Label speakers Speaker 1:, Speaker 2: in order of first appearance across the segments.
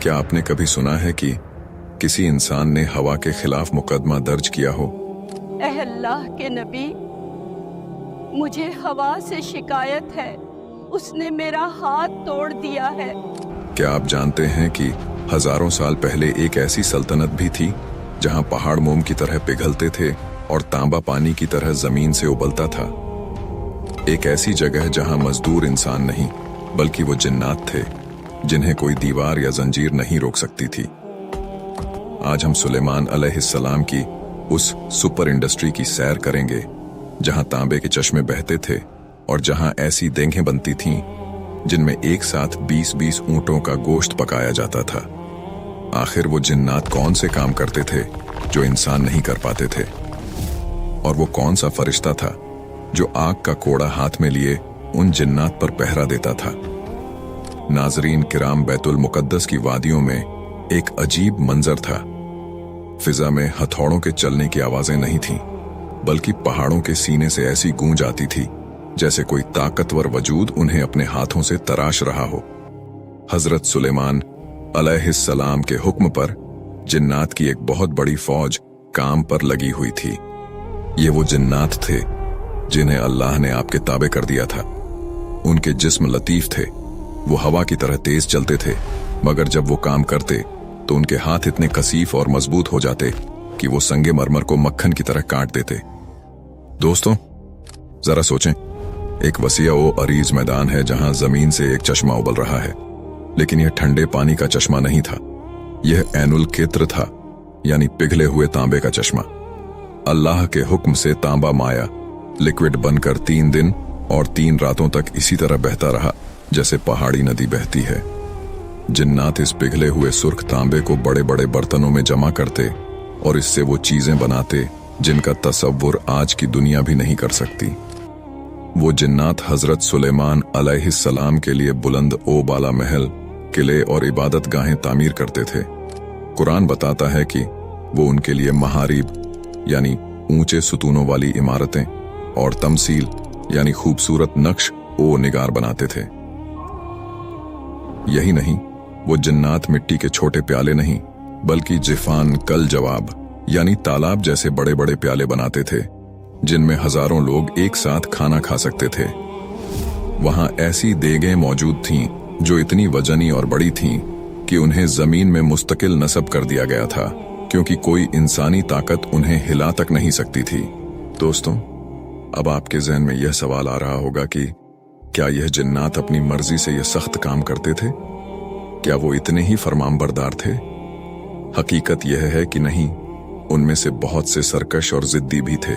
Speaker 1: क्या आपने कभी सुना है कि किसी इंसान ने हवा के खिलाफ मुकदमा दर्ज किया हो?
Speaker 2: ऐ अल्लाह के नबी, मुझे हवा से शिकायत है, उसने मेरा हाथ तोड़ दिया है।
Speaker 1: क्या आप जानते हैं कि हजारों साल पहले एक ऐसी सल्तनत भी थी जहां पहाड़ मोम की तरह पिघलते थे और तांबा पानी की तरह जमीन से उबलता था। एक ऐसी जगह जहां मजदूर इंसान नहीं बल्कि वो जिन्नात थे, जिन्हें कोई दीवार या जंजीर नहीं रोक सकती थी। आज हम सुलेमान अलैहिस्सलाम की उस सुपर इंडस्ट्री की सैर करेंगे जहां तांबे के चश्मे बहते थे और जहां ऐसी देंघें बनती थीं जिनमें एक साथ 20-20 ऊंटों का गोश्त पकाया जाता था। आखिर वो जिन्नात कौन से काम करते थे जो इंसान नहीं कर पाते थे, और वो कौन सा फरिश्ता था जो आग का कोड़ा हाथ में लिए उन जिन्नात पर पहरा देता था। नाजरीन किराम, बैतुल मुकद्दस की वादियों में एक अजीब मंजर था। फिजा में हथौड़ों के चलने की आवाजें नहीं थीं, बल्कि पहाड़ों के सीने से ऐसी गूंज आती थी जैसे कोई ताकतवर वजूद उन्हें अपने हाथों से तराश रहा हो। हजरत सुलेमान अलैहिस्सलाम के हुक्म पर जिन्नात की एक बहुत बड़ी फौज काम पर लगी हुई थी। ये वो जिन्नात थे जिन्हें अल्लाह ने आपके ताबे कर दिया था। उनके जिस्म लतीफ थे, वो हवा की तरह तेज चलते थे, मगर जब वो काम करते तो उनके हाथ इतने कसीफ और मजबूत हो जाते कि वो संगे मरमर को मक्खन की तरह काट देते। दोस्तों, जरा सोचें, एक वसीआ ओ अरीज मैदान है जहां जमीन से एक चश्मा उबल रहा है, लेकिन यह ठंडे पानी का चश्मा नहीं था, यह ऐनुल कित्र था, यानी पिघले हुए तांबे का चश्मा। अल्लाह के हुक्म से तांबा माया लिक्विड बनकर 3 दिन और 3 रातों तक इसी तरह बहता रहा जैसे पहाड़ी नदी बहती है। जिन्नात इस पिघले हुए सुर्ख तांबे को बड़े बड़े बर्तनों में जमा करते और इससे वो चीजें बनाते जिनका तसव्वुर आज की दुनिया भी नहीं कर सकती। वो जिन्नात हजरत सुलेमान अलैहिस्सलाम के लिए बुलंद ओ बाला महल, किले और इबादत गाहें तामीर करते थे। कुरान बताता है कि वो उनके लिए महारीब यानी ऊंचे सुतूनों वाली इमारतें और तमसील यानी खूबसूरत नक्श ओ निगार बनाते थे। यही नहीं, वो जिन्नात मिट्टी के छोटे प्याले नहीं बल्कि जिफान कल जवाब यानी तालाब जैसे बड़े बड़े प्याले बनाते थे जिनमें हजारों लोग एक साथ खाना खा सकते थे। वहां ऐसी देगें मौजूद थीं जो इतनी वजनी और बड़ी थीं कि उन्हें जमीन में मुस्तकिल नस्ब कर दिया गया था, क्योंकि कोई इंसानी ताकत उन्हें हिला तक नहीं सकती थी। दोस्तों, अब आपके ज़हन में यह सवाल आ रहा होगा कि क्या यह जिन्नात अपनी मर्जी से यह सख्त काम करते थे? क्या वो इतने ही फरमानबरदार थे? हकीकत यह है कि नहीं, उनमें से बहुत से सरकश और जिद्दी भी थे।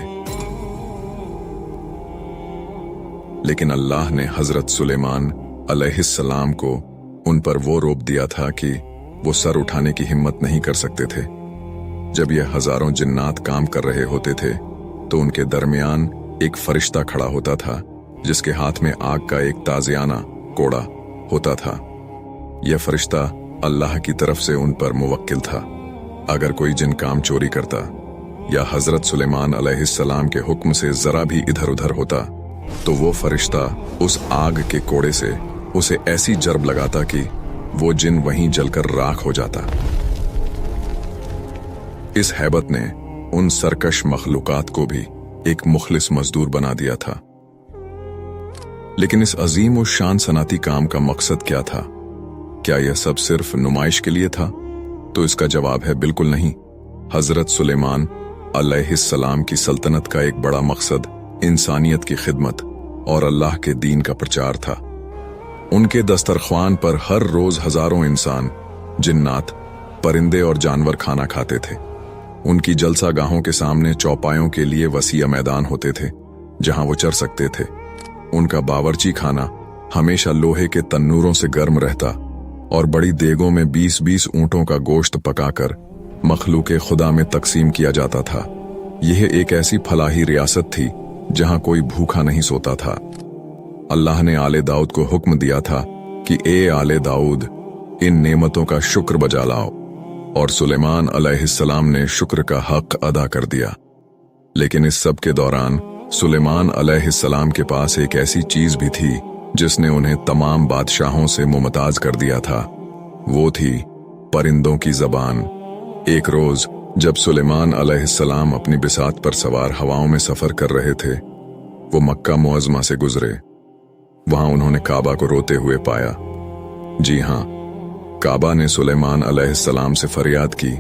Speaker 1: लेकिन अल्लाह ने हजरत सुलेमान अलैहिस्सलाम को उन पर वो रोब दिया था कि वो सर उठाने की हिम्मत नहीं कर सकते थे। जब यह हजारों जिन्नात काम कर रहे होते थे तो उनके दरमियान एक फरिश्ता खड़ा होता था जिसके हाथ में आग का एक ताजियाना कोड़ा होता था। यह फरिश्ता अल्लाह की तरफ से उन पर मुवक्किल था। अगर कोई जिन काम चोरी करता या हजरत सुलेमान अलैहिस्सलाम के हुक्म से जरा भी इधर उधर होता तो वो फरिश्ता उस आग के कोड़े से उसे ऐसी जर्ब लगाता कि वो जिन वहीं जलकर राख हो जाता। इस हैबत ने उन सरकश मखलूकात को भी एक मुखलिस मजदूर बना दिया था। लेकिन इस अजीम और शान सनाती काम का मकसद क्या था? क्या यह सब सिर्फ नुमाइश के लिए था? तो इसका जवाब है बिल्कुल नहीं। हजरत सुलेमान अलैहिस्सलाम की सल्तनत का एक बड़ा मकसद इंसानियत की खिदमत और अल्लाह के दीन का प्रचार था। उनके दस्तरख्वान पर हर रोज हजारों इंसान, जिन्नात, परिंदे और जानवर खाना खाते थे। उनकी जलसा गाहों के सामने चौपायों के लिए वसीआ मैदान होते थे जहां वो चर सकते थे। उनका बावर्ची खाना हमेशा लोहे के तन्नूरों से गर्म रहता और बड़ी देगों में 20-20 ऊंटों का गोश्त पकाकर मखलूके खुदा में तकसीम किया जाता था। यह एक ऐसी फलाही रियासत थी जहां कोई भूखा नहीं सोता था। अल्लाह ने आले दाऊद को हुक्म दिया था कि ए आले दाऊद, इन नेमतों का शुक्र बजा लाओ, और सुलेमान अलैहिस्सलाम ने शुक्र का हक अदा कर दिया। लेकिन इस सब के दौरान सुलेमान अलैहिस्सलाम के पास एक ऐसी चीज भी थी जिसने उन्हें तमाम बादशाहों से मुमताज कर दिया था। वो थी परिंदों की जबान। एक रोज जब सुलेमान अलैहिस्सलाम अपनी बिसात पर सवार हवाओं में सफर कर रहे थे, वो मक्का मुअज़्ज़मा से गुजरे। वहां उन्होंने काबा को रोते हुए पाया। जी हां, काबा ने सुलेमान अलैहिस्सलाम से फरियाद की।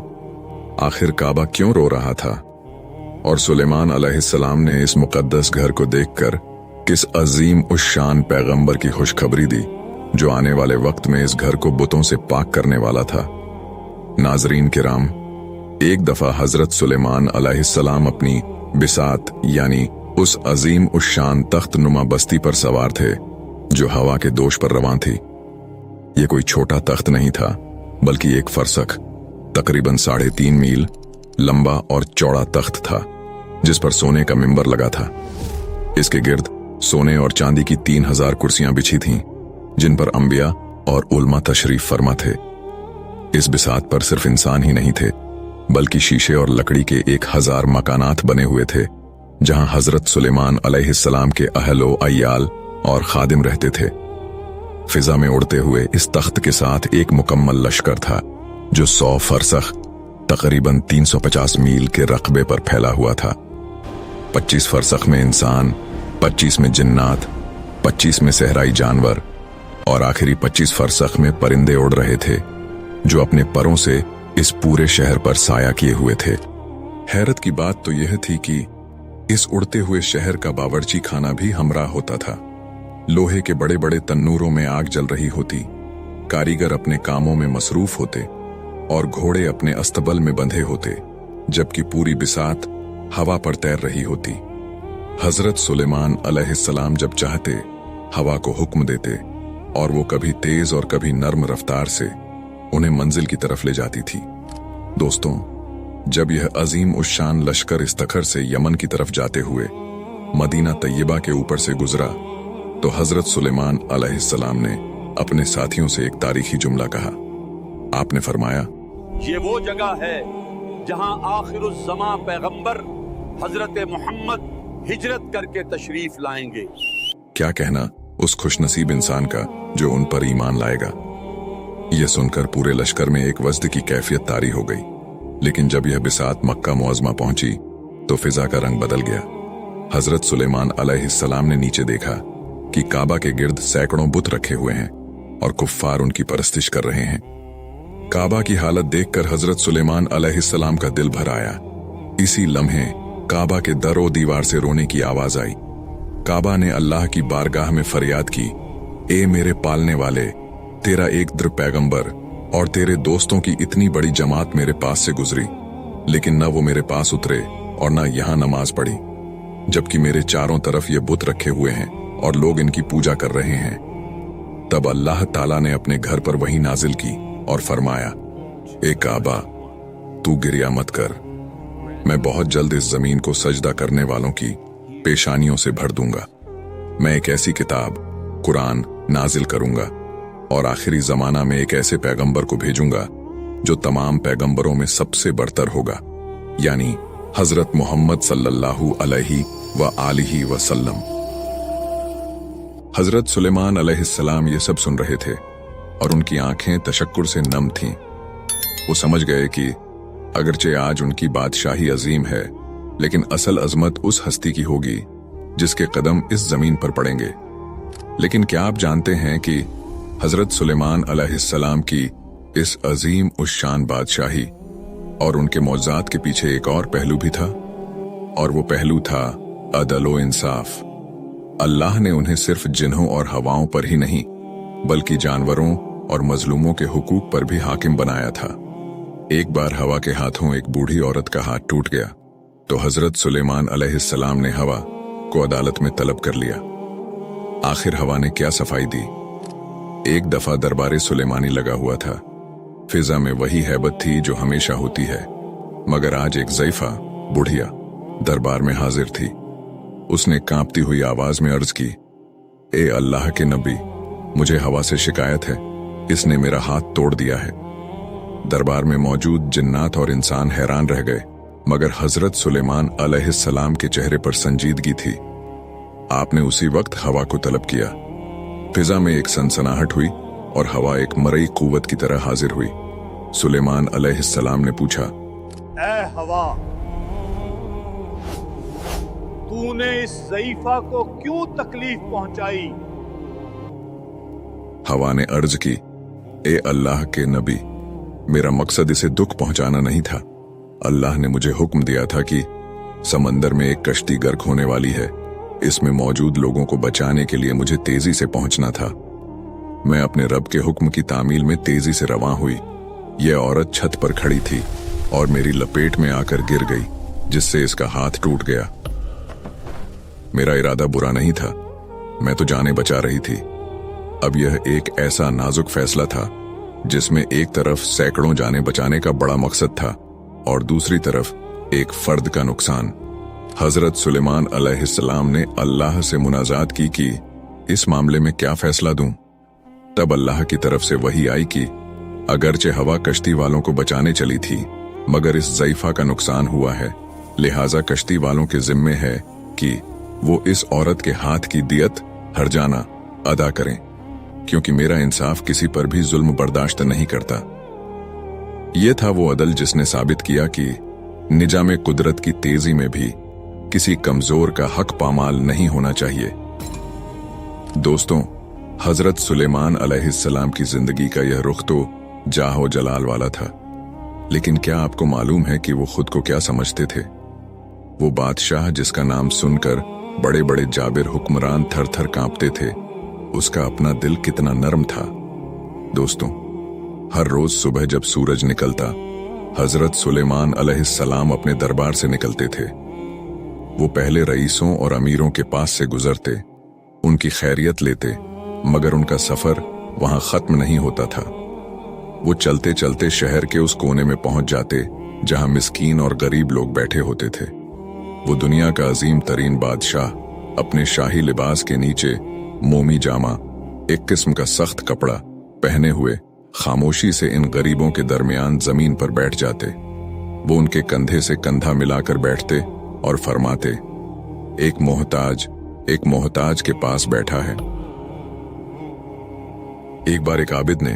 Speaker 1: आखिर काबा क्यों रो रहा था? और सुलेमान अलैहिस्सलाम ने इस मुकद्दस घर को देखकर किस अजीम उस शान पैगंबर की खुशखबरी दी जो आने वाले वक्त में इस घर को बुतों से पाक करने वाला था। नाजरीन किराम, एक दफा हजरत सुलेमान अलैहिस्सलाम अपनी बिसात यानी उस अजीम उस शान तख्त नुमा बस्ती पर सवार थे जो हवा के दोष पर रवां थी। ये कोई छोटा तख्त नहीं था, बल्कि एक फरसख तकरीबन 3.5 मील लंबा और चौड़ा तख्त था, जिस पर सोने का मिंबर लगा था। इसके गिर्द सोने और चांदी की 3000 कुर्सियां बिछी थीं, जिन पर अंबिया और उलमा तशरीफ फरमा थे। इस बिसात पर सिर्फ इंसान ही नहीं थे, बल्कि शीशे और लकड़ी के 1000 मकानात बने हुए थे, जहां हजरत सुलेमान अलैहिस्सलाम के अहलो अय्याल और खादिम रहते थे। फिजा में उड़ते हुए इस तख्त के साथ एक मुकम्मल लश्कर था, जो 100 फरसख तकरीबन 350 मील के रकबे पर फैला हुआ था। 25 फरसख में इंसान, 25 में जिन्नात, 25 में सहराई जानवर और आखिरी 25 फरसख में परिंदे उड़ रहे थे, जो अपने परों से इस पूरे शहर पर साया किए हुए थे। हैरत की बात तो यह थी कि इस उड़ते हुए शहर का बावर्ची खाना भी हमरा होता था। लोहे के बड़े बड़े तन्नूरों में आग जल रही होती, कारीगर अपने कामों में मसरूफ होते और घोड़े अपने अस्तबल में बंधे होते, जबकि पूरी बिसात हवा पर तैर रही होती। हजरत सुलेमान अलैहिस्सलाम जब चाहते हवा को हुक्म देते और वो कभी तेज और कभी नर्म रफ्तार से उन्हें मंजिल की तरफ ले जाती थी। दोस्तों, जब यह अजीम उस शान लश्कर इस तखर से यमन की तरफ जाते हुए मदीना तैयबा के ऊपर से गुजरा, तो हजरत सुलेमान अलैहिस्सलाम ने अपने साथियों से एक तारीखी जुमला कहा। आपने फरमाया,
Speaker 3: ये वो जगह है जहां आखिरुज़्ज़मा पैगंबर हजरत मोहम्मद हिजरत करके तशरीफ लाएंगे।
Speaker 1: क्या कहना उस खुशनसीब इंसान का जो उन पर ईमान लाएगा। यह सुनकर पूरे लश्कर में एक वज्द की कैफियत तारी हो गई। लेकिन जब यह बिसात मक्का मुअज़्ज़मा पहुंची तो फिजा का रंग बदल गया। हजरत सुलेमान अलैहिस्सलाम ने नीचे देखा कि काबा के गिर्द सैकड़ों बुत रखे हुए हैं और कुफ्फार उनकी परस्तिश कर रहे हैं। काबा की हालत देखकर हजरत सुलेमान अलैहिस्सलाम का दिल भर आया। इसी लम्हे काबा के दरो दीवार से रोने की आवाज आई। काबा ने अल्लाह की बारगाह में फरियाद की, ए मेरे पालने वाले, तेरा एक दर पैगंबर और तेरे दोस्तों की इतनी बड़ी जमात मेरे पास से गुजरी, लेकिन न वो मेरे पास उतरे और न यहां नमाज पढ़ी, जबकि मेरे चारों तरफ ये बुत रखे हुए हैं और लोग इनकी पूजा कर रहे हैं। तब अल्लाह ताला ने अपने घर पर वही नाजिल की और फरमाया, ए काबा, तू गिरिया मत कर, मैं बहुत जल्द इस जमीन को सजदा करने वालों की पेशानियों से भर दूंगा। मैं एक ऐसी किताब कुरान नाजिल करूंगा और आखिरी जमाना में एक ऐसे पैगंबर को भेजूंगा जो तमाम पैगंबरों में सबसे बढ़तर होगा, यानी हजरत मोहम्मद सल्लल्लाहु अलैहि व आलिहि वसल्लम। हजरत सुलेमान अलैहिस्सलाम ये सब सुन रहे थे और उनकी आंखें तशक्कुर से नम थीं। वो समझ गए कि अगरचे आज उनकी बादशाही अजीम है, लेकिन असल अजमत उस हस्ती की होगी जिसके कदम इस जमीन पर पड़ेंगे। लेकिन क्या आप जानते हैं कि हजरत सुलेमान अलैहिस्सलाम की इस अजीम उस शान बादशाही और उनके मौज़ात के पीछे एक और पहलू भी था, और वो पहलू था अदल इंसाफ। अल्लाह ने उन्हें सिर्फ जिन्हों और हवाओं पर ही नहीं, बल्कि जानवरों और मजलूमों के हुकूक पर भी हाकिम बनाया था। एक बार हवा के हाथों एक बूढ़ी औरत का हाथ टूट गया तो हजरत सुलेमान अलैहिस्सलाम ने हवा को अदालत में तलब कर लिया। आखिर हवा ने क्या सफाई दी। एक दफा दरबारे सुलेमानी लगा हुआ था। फिजा में वही हैबत थी जो हमेशा होती है, मगर आज एक ज़ईफा बुढ़िया दरबार में हाजिर थी। उसने कांपती हुई आवाज में अर्ज की, ए अल्लाह के नबी, मुझे हवा से शिकायत है, इसने मेरा हाथ तोड़ दिया है। दरबार में मौजूद जिन्नात और इंसान हैरान रह गए, मगर हजरत सुलेमान अलैहिस्सलाम के चेहरे पर संजीदगी थी। आपने उसी वक्त हवा को तलब किया। फिजा में एक सनसनाहट हुई और हवा एक मरई कुव्वत की तरह हाजिर हुई। सुलेमान अलैहिस्सलाम ने पूछा,
Speaker 4: ऐ हवा, तूने इस ज़ईफ़ा को क्यों तकलीफ पहुंचाई?
Speaker 1: हवा ने अर्ज की, ए अल्लाह के नबी, मेरा मकसद इसे दुख पहुंचाना नहीं था। अल्लाह ने मुझे हुक्म दिया था कि समंदर में एक कश्ती गर्क होने वाली है, इसमें मौजूद लोगों को बचाने के लिए मुझे तेजी से पहुंचना था। मैं अपने रब के हुक्म की तामील में तेजी से रवां हुई। यह औरत छत पर खड़ी थी और मेरी लपेट में आकर गिर गई, जिससे इसका हाथ टूट गया। मेरा इरादा बुरा नहीं था, मैं तो जाने बचा रही थी। अब यह एक ऐसा नाजुक फैसला था जिसमें एक तरफ सैकड़ों जाने बचाने का बड़ा मकसद था और दूसरी तरफ एक फर्द का नुकसान। हजरत सुलेमान अलैहिस्सलाम ने अल्लाह से मुनाजात की कि इस मामले में क्या फैसला दूं। तब अल्लाह की तरफ से वही आई कि अगरचे हवा कश्ती वालों को बचाने चली थी, मगर इस ज़ईफ़ा का नुकसान हुआ है, लिहाजा कश्ती वालों के जिम्मे है कि वो इस औरत के हाथ की दियत हर्जाना अदा करें, क्योंकि मेरा इंसाफ किसी पर भी जुल्म बर्दाश्त नहीं करता। यह था वो अदल जिसने साबित किया कि निजाम कुदरत की तेजी में भी किसी कमजोर का हक पामाल नहीं होना चाहिए। दोस्तों, हजरत सुलेमान अलैहिस्सलाम की जिंदगी का यह रुख तो जाहो जलाल वाला था, लेकिन क्या आपको मालूम है कि वो खुद को क्या समझते थे? वो बादशाह जिसका नाम सुनकर बड़े बड़े जाबिर हुक्मरान थर थर कांपते थे, उसका अपना दिल कितना नरम था। दोस्तों, हर रोज सुबह जब सूरज निकलता, हजरत सुलेमान अलैहिस्सलाम अपने दरबार से निकलते थे। वो पहले रईसों और अमीरों के पास से गुजरते, उनकी खैरियत लेते, मगर उनका सफर वहां खत्म नहीं होता था। वो चलते चलते शहर के उस कोने में पहुंच जाते जहां मिस्कीन और गरीब लोग बैठे होते थे। वो दुनिया का अजीम तरीन बादशाह अपने शाही लिबास के नीचे मोमी जामा, एक किस्म का सख्त कपड़ा पहने हुए, खामोशी से इन गरीबों के दरमियान जमीन पर बैठ जाते। वो उनके कंधे से कंधा मिलाकर बैठते और फरमाते, एक मोहताज के पास बैठा है। एक बार एक आबिद ने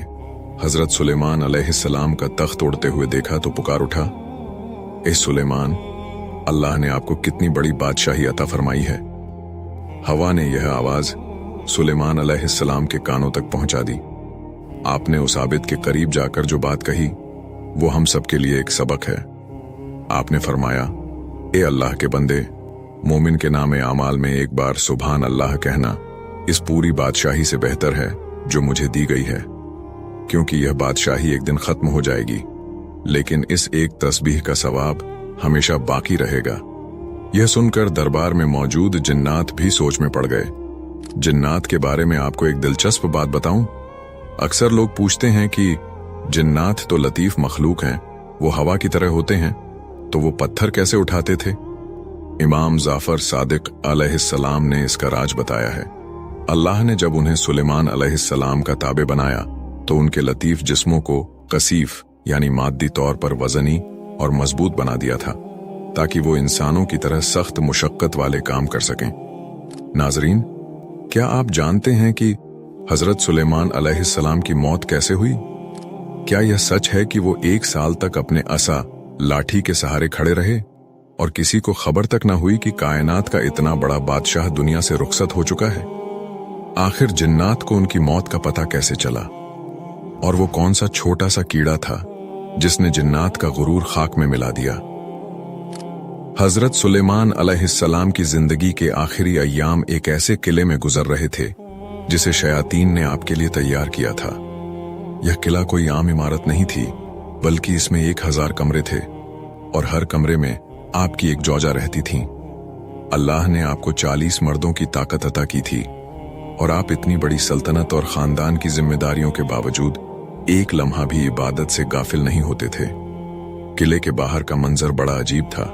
Speaker 1: हजरत सुलेमान अलैहिस्सलाम का तख्त उड़ते हुए देखा तो पुकार उठा, ए सुलेमान, अल्लाह ने आपको कितनी बड़ी बादशाही अता फरमाई है। हवा ने यह आवाज सुलेमान अलैहिस्सलाम के कानों तक पहुंचा दी। आपने उस आबिद के करीब जाकर जो बात कही, वो हम सब के लिए एक सबक है। आपने फरमाया, ए अल्लाह के बंदे, मोमिन के नाम आमाल में एक बार सुभान अल्लाह कहना इस पूरी बादशाही से बेहतर है जो मुझे दी गई है, क्योंकि यह बादशाही एक दिन खत्म हो जाएगी, लेकिन इस एक तस्बीह का सवाब हमेशा बाकी रहेगा। यह सुनकर दरबार में मौजूद जिन्नात भी सोच में पड़ गए। जिन्नात के बारे में आपको एक दिलचस्प बात बताऊं। अक्सर लोग पूछते हैं कि जिन्नात तो लतीफ मखलूक हैं, वो हवा की तरह होते हैं, तो वो पत्थर कैसे उठाते थे? इमाम जाफर सादिक अलैहिस्सलाम ने इसका राज बताया है। अल्लाह ने जब उन्हें सुलेमान अलैहिस्सलाम का ताबे बनाया तो उनके लतीफ जिस्मों को कसीफ यानी मादी तौर पर वजनी और मजबूत बना दिया था, ताकि वो इंसानों की तरह सख्त मुशक्कत वाले काम कर सकें। नाजरीन, क्या आप जानते हैं कि हजरत सुलेमान अलैहिस्सलाम की मौत कैसे हुई? क्या यह सच है कि वो 1 साल तक अपने असा लाठी के सहारे खड़े रहे और किसी को खबर तक न हुई कि कायनात का इतना बड़ा बादशाह दुनिया से रुखसत हो चुका है? आखिर जिन्नात को उनकी मौत का पता कैसे चला? और वो कौन सा छोटा सा कीड़ा था जिसने जिन्नात का गुरूर खाक में मिला दिया? हजरत सुलेमान अलैहिस्सलाम की जिंदगी के आखिरी अय्याम एक ऐसे किले में गुजर रहे थे जिसे शयातीन ने आपके लिए तैयार किया था। यह किला कोई आम इमारत नहीं थी, बल्कि इसमें 1000 कमरे थे और हर कमरे में आपकी एक जौजा रहती थी। अल्लाह ने आपको 40 मर्दों की ताकत अता की थी और आप इतनी बड़ी सल्तनत और खानदान की जिम्मेदारियों के बावजूद एक लम्हा भी इबादत से गाफिल नहीं होते थे। किले के बाहर का मंजर बड़ा अजीब था।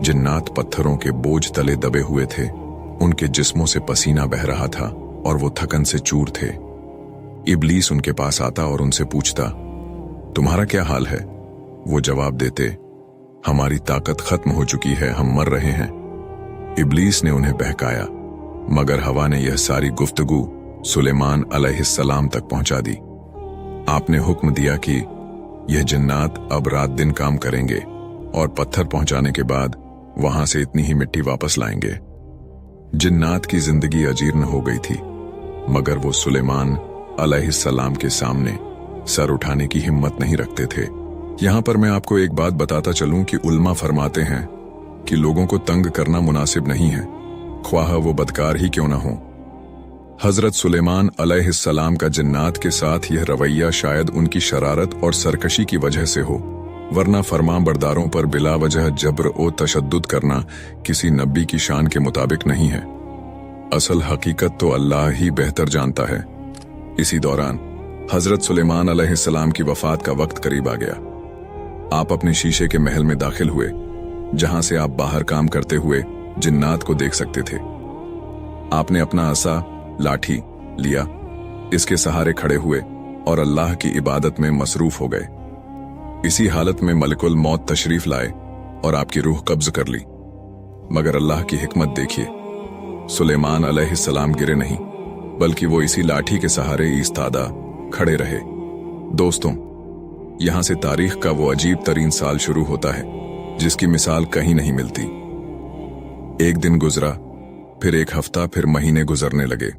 Speaker 1: जिन्नात पत्थरों के बोझ तले दबे हुए थे, उनके जिस्मों से पसीना बह रहा था और वो थकन से चूर थे। इब्लीस उनके पास आता और उनसे पूछता, तुम्हारा क्या हाल है? वो जवाब देते, हमारी ताकत खत्म हो चुकी है, हम मर रहे हैं। इब्लीस ने उन्हें बहकाया, मगर हवा ने यह सारी गुफ्तगू सुलेमान अलैहिस्सलाम तक पहुंचा दी। आपने हुक्म दिया कि यह जिन्नात अब रात दिन काम करेंगे और पत्थर पहुंचाने के बाद वहां से इतनी ही मिट्टी वापस लाएंगे। जिन्नात की जिंदगी अजीर्ण हो गई थी, मगर वो सुलेमान अलैहिस्सलाम के सामने सर उठाने की हिम्मत नहीं रखते थे। यहां पर मैं आपको एक बात बताता चलूं कि उल्मा फरमाते हैं कि लोगों को तंग करना मुनासिब नहीं है, ख्वाह वो बदकार ही क्यों ना हो। हजरत सुलेमान अलैहिस्सलाम का जिन्नात के साथ यह रवैया शायद उनकी शरारत और सरकशी की वजह से हो, वरना फरमान बरदारों पर बिला वजह जब्र और तशद्दुद करना किसी नबी की शान के मुताबिक नहीं है। असल हकीकत तो अल्लाह ही बेहतर जानता है। इसी दौरान हजरत सुलेमान अलैहिस्सलाम की वफात का वक्त करीब आ गया। आप अपने शीशे के महल में दाखिल हुए, जहां से आप बाहर काम करते हुए जिन्नात को देख सकते थे। आपने अपना असा लाठी लिया, इसके सहारे खड़े हुए और अल्लाह की इबादत में मसरूफ हो गए। इसी हालत में मलिकुल मौत तशरीफ लाए और आपकी रूह कब्ज कर ली। मगर अल्लाह की हिकमत देखिए, सुलेमान अलैहिस्सलाम गिरे नहीं, बल्कि वो इसी लाठी के सहारे ईस्तादा खड़े रहे। दोस्तों, यहां से तारीख का वो अजीब तरीन साल शुरू होता है जिसकी मिसाल कहीं नहीं मिलती। एक दिन गुजरा, फिर एक हफ्ता, फिर महीने गुजरने लगे।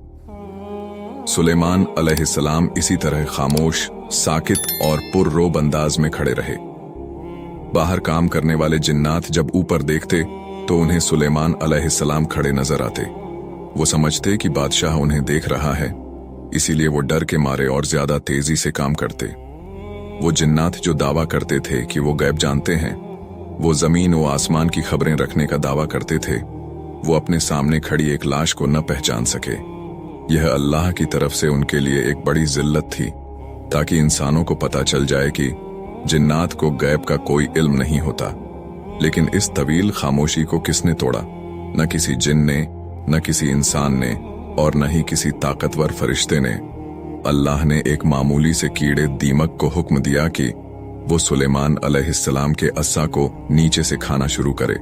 Speaker 1: सुलेमान अलैहिस्सलाम इसी तरह खामोश, साकित और पुररोब अंदाज में खड़े रहे। बाहर काम करने वाले जिन्नात जब ऊपर देखते तो उन्हें सुलेमान अलैहिस्सलाम खड़े नजर आते। वो समझते कि बादशाह उन्हें देख रहा है, इसीलिए वो डर के मारे और ज्यादा तेजी से काम करते। वो जिन्नात जो दावा करते थे कि वो गैब जानते हैं, वो जमीन व आसमान की खबरें रखने का दावा करते थे, वो अपने सामने खड़ी एक लाश को न पहचान सके। यह अल्लाह की तरफ से उनके लिए एक बड़ी जिल्लत थी, ताकि इंसानों को पता चल जाए कि जिन्नात को गैब का कोई इल्म नहीं होता। लेकिन इस तवील खामोशी को किसने तोड़ा? न किसी जिन ने, न किसी इंसान ने, और न ही किसी ताकतवर फरिश्ते ने। अल्लाह ने एक मामूली से कीड़े दीमक को हुक्म दिया कि वो सुलेमान अलैहिस्सलाम के अस्सा को नीचे से खाना शुरू करे।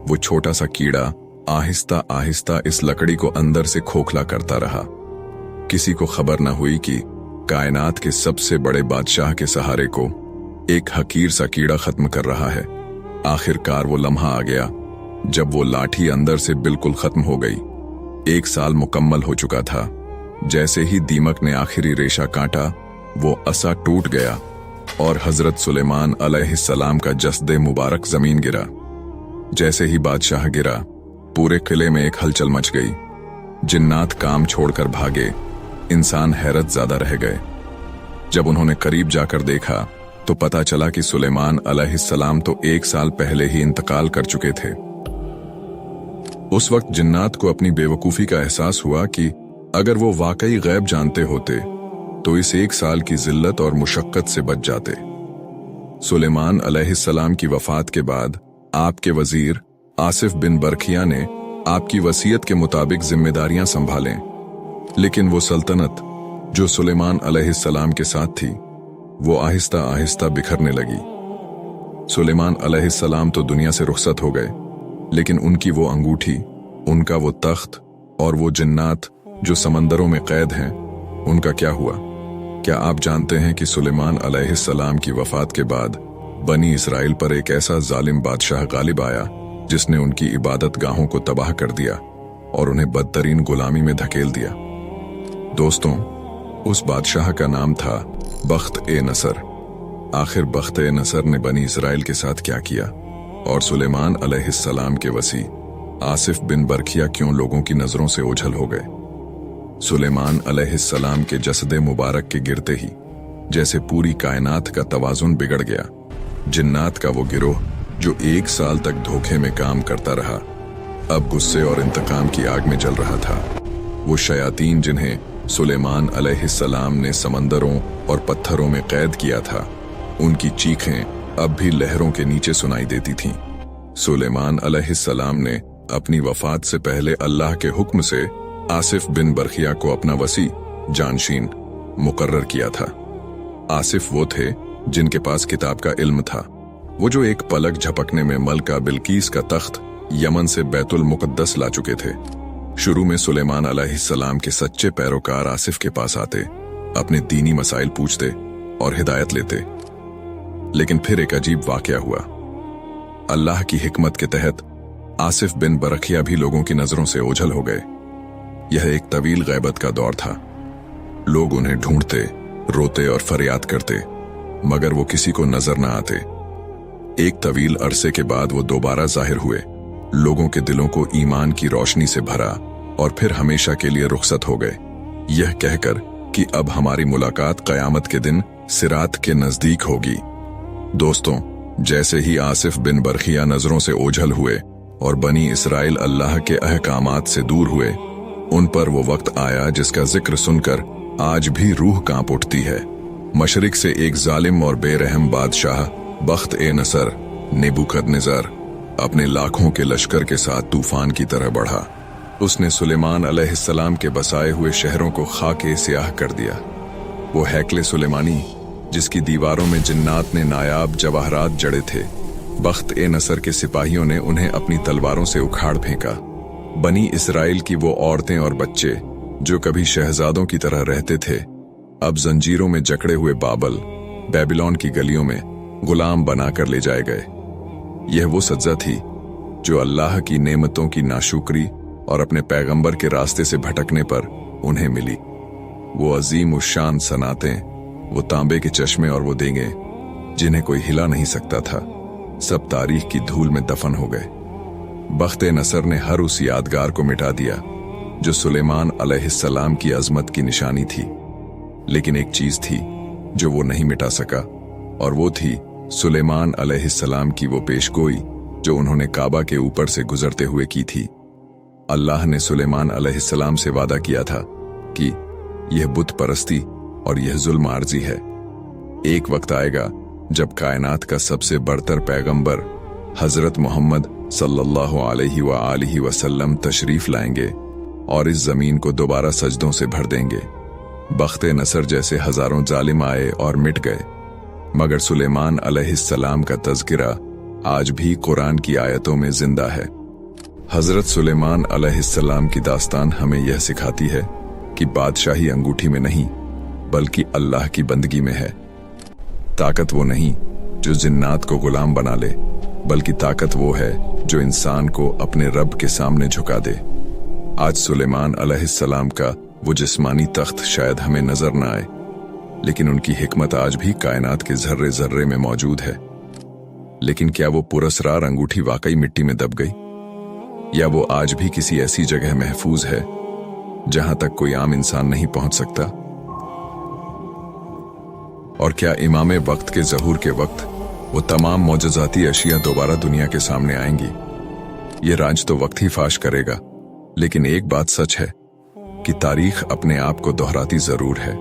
Speaker 1: वो छोटा सा कीड़ा आहिस्ता आहिस्ता इस लकड़ी को अंदर से खोखला करता रहा। किसी को खबर न हुई कि कायनात के सबसे बड़े बादशाह के सहारे को एक हकीर सा कीड़ा खत्म कर रहा है। आखिरकार वो लम्हा आ गया जब वो लाठी अंदर से बिल्कुल खत्म हो गई। 1 साल मुकम्मल हो चुका था। जैसे ही दीमक ने आखिरी रेशा काटा, वो असा टूट गया और हजरत सुलेमान अलैहिस्सलाम का जस्दे मुबारक जमीन गिरा। जैसे ही बादशाह गिरा, पूरे किले में एक हलचल मच गई। जिन्नात काम छोड़कर भागे, इंसान हैरत ज़्यादा रह गए। जब उन्होंने करीब जाकर देखा तो पता चला कि सुलेमान अलैहिस्सलाम तो 1 साल पहले ही इंतकाल कर चुके थे। उस वक्त जिन्नात को अपनी बेवकूफ़ी का एहसास हुआ कि अगर वो वाकई गैब जानते होते तो इस 1 साल की जिल्लत और मुशक्कत से बच जाते। सुलेमान अलैहिस्सलाम की वफात के बाद आपके वजीर आसिफ बिन बरखिया ने आपकी वसीयत के मुताबिक जिम्मेदारियां संभालें, लेकिन वो सल्तनत जो सुलेमान अलैहिस्सलाम के साथ थी, वो आहिस्ता आहिस्ता बिखरने लगी। सुलेमान अलैहिस्सलाम तो दुनिया से रुखसत हो गए, लेकिन उनकी वो अंगूठी, उनका वो तख्त और वो जिन्नात जो समंदरों में कैद हैं, उनका क्या हुआ? क्या आप जानते हैं कि सुलेमान अलैहिस्सलाम की वफात के बाद बनी इसराइल पर एक ऐसा जालिम बादशाह गालिब आया जिसने उनकी इबादत गाहों को तबाह कर दिया और उन्हें बदतरीन गुलामी में धकेल दिया। दोस्तों, उस बादशाह का नाम था बख्त-ए-नसर। आखिर बख्त-ए-नसर ने बनी इसराइल के साथ क्या किया और सुलेमान अलैहिस्सलाम के वसी आसिफ बिन बरखिया क्यों लोगों की नजरों से ओझल हो गए? सुलेमान अलैहिस्सलाम के जसदे मुबारक के गिरते ही जैसे पूरी कायनात का तवाजुन बिगड़ गया। जिन्नात का वो गिरोह जो 1 साल तक धोखे में काम करता रहा, अब गुस्से और इंतकाम की आग में जल रहा था। वो शयातीन जिन्हें सुलेमान अलैहिस्सलाम ने समंदरों और पत्थरों में कैद किया था, उनकी चीखें अब भी लहरों के नीचे सुनाई देती थीं। सुलेमान अलैहिस्सलाम ने अपनी वफात से पहले अल्लाह के हुक्म से आसिफ बिन बरखिया को अपना वसी जानशीन मुकर्रर किया था। आसिफ वो थे जिनके पास किताब का इल्म था, वो जो एक पलक झपकने में मलका बिल्कीस का तख्त यमन से बैतुल मुकद्दस ला चुके थे। शुरू में सुलेमान अलैहिस्सलाम के सच्चे पैरोकार आसिफ के पास आते, अपने दीनी मसाइल पूछते और हिदायत लेते। लेकिन फिर एक अजीब वाकया हुआ। अल्लाह की हिकमत के तहत आसिफ बिन बरखिया भी लोगों की नजरों से ओझल हो गए। यह एक तवील गैबत का दौर था। लोग उन्हें ढूंढते, रोते और फरियाद करते, मगर वो किसी को नजर न आते। एक तवील अरसे के बाद वो दोबारा जाहिर हुए, लोगों के दिलों को ईमान की रोशनी से भरा और फिर हमेशा के लिए रुखसत हो गए, यह कहकर कि अब हमारी मुलाकात क़यामत के दिन सिरात के नजदीक होगी। दोस्तों, जैसे ही आसिफ बिन बरखिया नजरों से ओझल हुए और बनी इसराइल अल्लाह के अहकामात से दूर हुए, उन पर वो वक्त आया जिसका जिक्र सुनकर आज भी रूह कांप उठती है। मशरिक से एक जालिम और बेरहम बादशाह बख्त ए नसर नेबुकदनेज़र अपने लाखों के लश्कर के साथ तूफान की तरह बढ़ा। उसने सुलेमान अलैहिस्सलाम के बसाए हुए शहरों को खाके स्याह कर दिया। वो हैकले सुलेमानी, जिसकी दीवारों में जिन्नात ने नायाब जवाहरात जड़े थे, बख्त ए नसर के सिपाहियों ने उन्हें अपनी तलवारों से उखाड़ फेंका। बनी इसराइल की वो औरतें और बच्चे जो कभी शहजादों की तरह रहते थे, अब जंजीरों में जकड़े हुए बेबीलोन की गलियों में गुलाम बनाकर ले जाए गए। यह वो सज़ा थी जो अल्लाह की नेमतों की नाशुक्री और अपने पैगंबर के रास्ते से भटकने पर उन्हें मिली। वो अजीम उशान सनातें, वो तांबे के चश्मे और वो देंगे जिन्हें कोई हिला नहीं सकता था, सब तारीख की धूल में दफन हो गए। बख्त नसर ने हर उस यादगार को मिटा दिया जो सुलेमान अलैहिस्सलाम की अजमत की निशानी थी। लेकिन एक चीज थी जो वो नहीं मिटा सका, और वो थी सुलेमान अलैहिस्सलाम की वो पेशगोई जो उन्होंने काबा के ऊपर से गुजरते हुए की थी। अल्लाह ने सुलेमान अलैहिस्सलाम से वादा किया था कि यह बुत परस्ती और यह जुल्म आर्जी है। एक वक्त आएगा जब कायनात का सबसे बरतर पैगंबर हजरत मोहम्मद सल्लल्लाहु अलैहि वसल्लम तशरीफ लाएंगे और इस जमीन को दोबारा सजदों से भर देंगे। बख्त नसर जैसे हजारों जालिम आए और मिट गए, मगर सुलेमान अलैहिस्सलाम का तज़किरा आज भी कुरान की आयतों में जिंदा है। हजरत सुलेमान अलैहिस्सलाम की दास्तान हमें यह सिखाती है कि बादशाही अंगूठी में नहीं बल्कि अल्लाह की बंदगी में है। ताकत वो नहीं जो जिन्नात को गुलाम बना ले, बल्कि ताकत वो है जो इंसान को अपने रब के सामने झुका दे। आज सुलेमान अलैहिस्सलाम का वो जिस्मानी तख्त शायद हमें नजर न आए, लेकिन उनकी हिकमत आज भी कायनात के जर्रे जर्रे में मौजूद है। लेकिन क्या वो पुरस्रार अंगूठी वाकई मिट्टी में दब गई, या वो आज भी किसी ऐसी जगह महफूज है जहां तक कोई आम इंसान नहीं पहुंच सकता? और क्या इमाम वक्त के ज़हूर के वक्त वो तमाम मौजज़ाती अशिया दोबारा दुनिया के सामने आएंगी? ये राज तो वक्त ही फाश करेगा, लेकिन एक बात सच है कि तारीख अपने आप को दोहराती जरूर है।